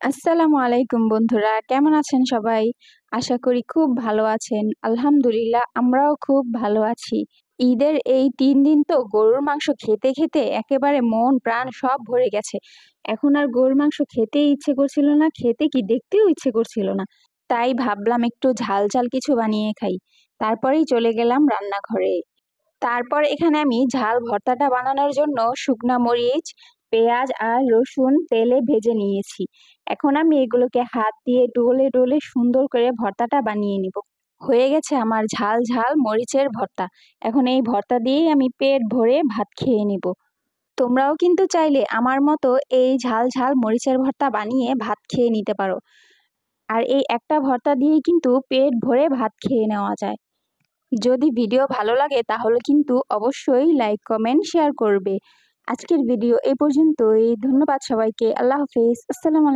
আসসালামু আলাইকুম বন্ধুরা, কেমন আছেন সবাই? আশা করি খুব ভালো আছেন। আলহামদুলিল্লাহ আমরাও খুব ভালো আছি। ঈদের এই ৩ দিন তো গরুর মাংস খেতে, খেতে একেবারে মন প্রাণ সব ভরে গেছে। এখন আর গরুর মাংস খেতেই ইচ্ছে করছিল না, খেতে কি দেখতেও ইচ্ছে করছিল না। তাই ভাবলাম একটু ঝাল, ঝাল কিছু বানিয়ে খাই। তারপরেই চলে গেলাম রান্নাঘরে। তারপর এখানে আমি ঝাল ভর্তাটা বানানোর জন্য শুকনা মরিচ, পেঁয়াজ আর রসুন তেলে ভেজে নিয়েছি। এখন আমি এগুলোকে হাত দিয়ে ডলে, ডলে সুন্দর করে ভর্তাটা বানিয়ে নিব। হয়ে গেছে আমার ঝাল, ঝাল মরিচের ভর্তা। এখন এই ভর্তা দিয়েই আমি পেট ভরে ভাত খেয়ে নিব। তোমরাও কিন্তু চাইলে আমার মতো এই ঝাল, ঝাল মরিচের ভর্তা বানিয়ে ভাত খেয়ে নিতে পারো। আর এই একটা ভর্তা দিয়েই কিন্তু পেট ভরে ভাত খেয়ে নেওয়া যায়। যদি ভিডিও ভালো লাগে তাহলে কিন্তু অবশ্যই লাইক, কমেন্ট, শেয়ার করবে। আজকের ভিডিও এ পর্যন্তই। ধন্যবাদ সবাইকে। আল্লাহ হাফেজ। আসসালামু আলাইকুম।